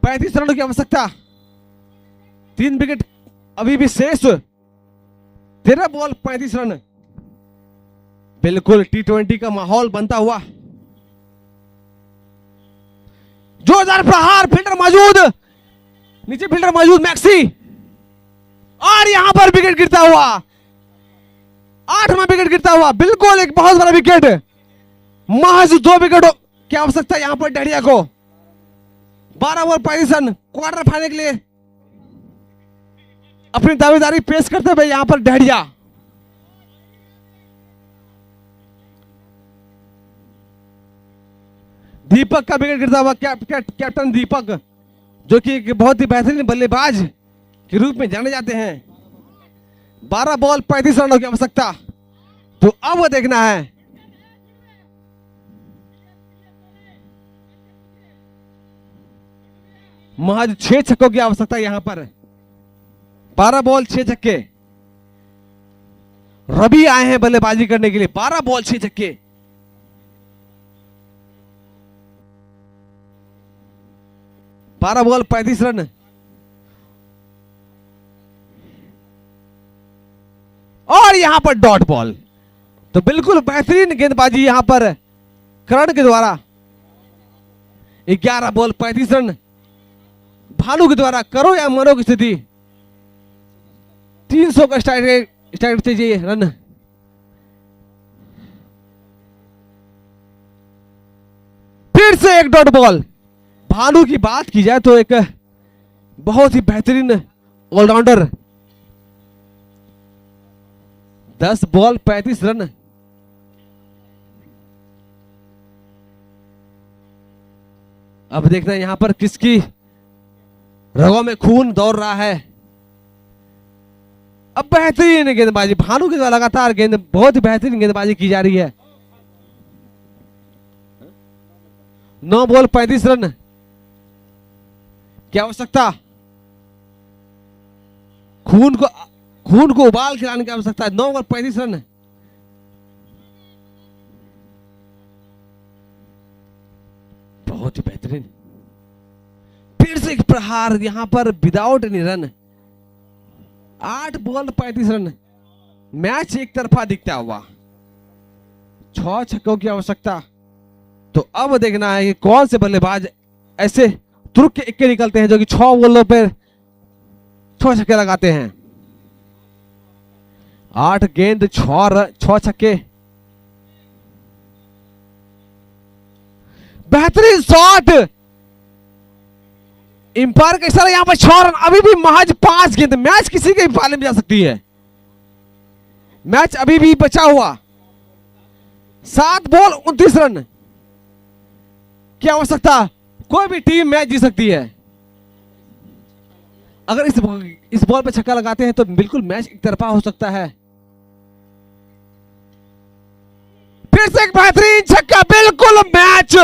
पैंतीस रनों की आवश्यकता। 3 विकेट अभी भी शेष। 13 बॉल 35 रन। बिल्कुल T20 का माहौल बनता हुआ। जोरदार प्रहार, फील्डर मौजूद, नीचे फील्डर मौजूद मैक्सी, और यहां पर विकेट गिरता हुआ। 8वां विकेट गिरता हुआ। बिल्कुल एक बहुत बड़ा विकेट। महज 2 विकेटों की आवश्यकता यहां पर डहरिया को। 12 बॉल 35 रन। क्वार्टर फाइनल के लिए अपनी दावेदारी पेश करते हुए यहां पर डहरिया। दीपक का विकेट गिरता हुआ। कैप्टन दीपक, जो कि एक बहुत ही बेहतरीन बल्लेबाज के रूप में जाने जाते हैं। 12 बॉल 35 रनों की आवश्यकता। तो अब वो देखना है महज 6 छक्कों की आवश्यकता यहां पर। 12 बॉल 6 छक्के। रवि आए हैं बल्लेबाजी करने के लिए। 12 बॉल 6 छक्के। बारह बॉल 35 रन। और यहां पर डॉट बॉल। तो बिल्कुल बेहतरीन गेंदबाजी यहां पर करण के द्वारा। 11 बॉल 35 रन भानु के द्वारा। करो या मरो की स्थिति। 300 का स्ट्राइक चाहिए रन। फिर से एक डॉट बॉल। भानु की बात की जाए तो एक बहुत ही बेहतरीन ऑलराउंडर। 10 ball 35 run. अब देखना यहां पर किसकी रगों में खून दौड़ रहा है। अब बेहतरीन गेंदबाजी भानु के द्वारा लगातार बहुत ही बेहतरीन गेंदबाजी की जा रही है। 9 बॉल 35 रन क्या आवश्यकता। खून को उबाल खिलाने की आवश्यकता है। 9 बॉल 35 रन। बहुत ही बेहतरीन। फिर से एक प्रहार यहां पर without any run. 8 ball 35 run. Match एक तरफा दिखता हुआ। 6 छक्कों की आवश्यकता। तो अब देखना है कि कौन से बल्लेबाज ऐसे तुर्क के इक्के निकलते हैं जो कि 6 बॉलों पर 6 छक्के लगाते हैं। 8 गेंद 6 छक्के। बेहतरीन शॉट। इंपायर का इशारा। यहां पर 6 रन। अभी भी महज 5 गेंद। मैच किसी के भी पाले में जा सकती है। मैच अभी भी बचा हुआ। 7 बॉल 29 रन की आवश्यकता। कोई भी टीम मैच जीत सकती है। अगर इस बॉल पे छक्का लगाते हैं तो बिल्कुल मैच एक तरफा हो सकता है। फिर से एक बेहतरीन छक्का। बिल्कुल मैच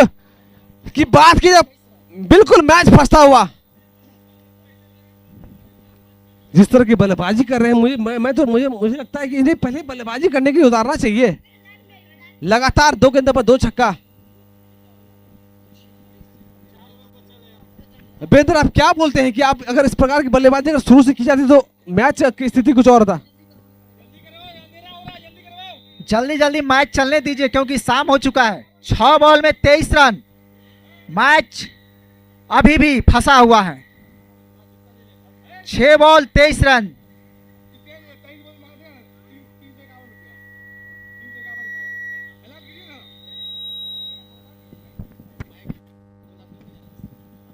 की बात की जब बिल्कुल मैच फंसता हुआ। जिस तरह की बल्लेबाजी कर रहे हैं मुझे लगता है कि इन्हें पहले बल्लेबाजी करने की उतारना चाहिए। लगातार 2 गेंदों पर 2 छक्का। बेहतर आप क्या बोलते हैं कि आप अगर इस प्रकार की बल्लेबाजी अगर शुरू से की जाती तो मैच की स्थिति कुछ और था। जल्दी जल्दी मैच चलने दीजिए क्योंकि शाम हो चुका है। 6 बॉल में 23 रन। मैच अभी भी फंसा हुआ है। 6 बॉल 23 रन।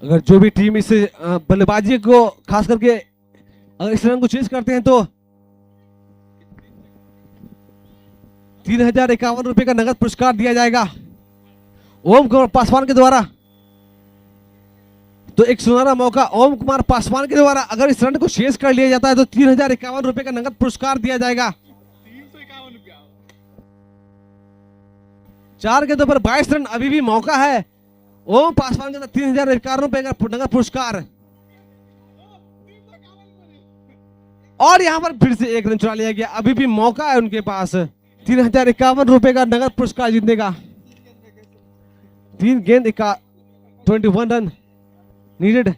अगर जो भी टीम इस बल्लेबाजी को खास करके अगर इस रन को चेस करते हैं तो 3051 रुपए का नगद पुरस्कार दिया जाएगा ओम कुमार पासवान के द्वारा। तो एक सुनहरा मौका ओम कुमार पासवान के द्वारा। अगर इस रन को चेस कर लिया जाता है तो 3051 रुपए का नगद पुरस्कार दिया जाएगा। 4 गेंदों पर 22 रन। अभी भी मौका है। ओम पासवान के 3051 रुपए का नगद पुरस्कार। और यहां पर फिर से 1 रन चुरा लिया गया। अभी भी मौका है उनके पास 3051 रुपए का नगद पुरस्कार जीतने का। 3 गेंद 21 रन नीडेड।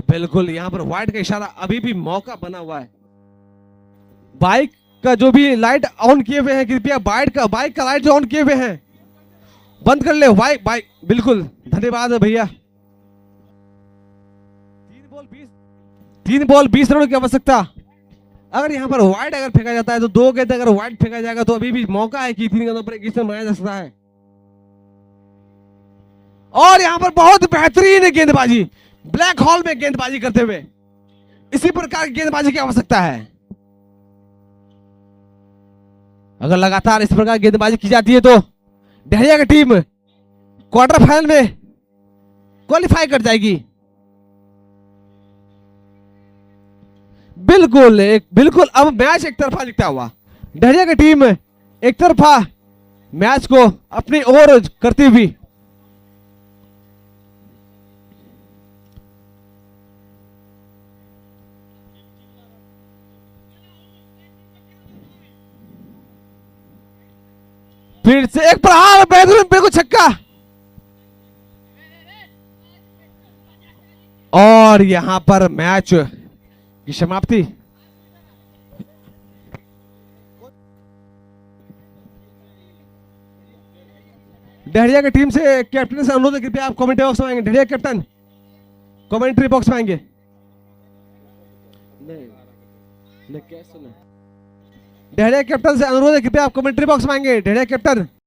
बिल्कुल यहां पर व्हाइट का इशारा। अभी भी मौका बना हुआ है। बाइक का जो भी लाइट ऑन किए हुए हैं कृपया बाइक का लाइट जो ऑन किए हुए हैं बंद कर ले। बाइक बिल्कुल धन्यवाद भैया। 3 बॉल 20 रनों की आवश्यकता। अगर यहां पर वाइड अगर फेंका जाता है तो 2 गेंद अगर वाइड फेंका जाएगा तो अभी भी मौका है कि 3 गेंदों पर 21 रन बनाया जा सकता है। और यहां पर बहुत बेहतरीन गेंदबाजी ब्लैक हॉल में गेंदबाजी करते हुए। इसी प्रकार की गेंदबाजी की आवश्यकता है। अगर लगातार इस प्रकार गेंदबाजी की जाती है तो डहरिया की टीम क्वार्टर फाइनल में क्वालिफाई कर जाएगी। बिल्कुल अब मैच एक तरफा दिखता हुआ। डहरिया की टीम एक तरफा मैच को अपनी ओर करती हुई। फिर से एक प्रहार बेहतरीन बिल्कुल छक्का। और यहां पर मैच की समाप्ति। डहरिया की टीम से कैप्टन से अनुरोध है, कृपया आप कमेंट्री बॉक्स में आएंगे। डहरिया कैप्टन कमेंट्री बॉक्स में आएंगे। डहरिया कैप्टन से अनुरोध है, कृपया आप कमेंट्री बॉक्स में आएंगे। डहरिया कैप्टन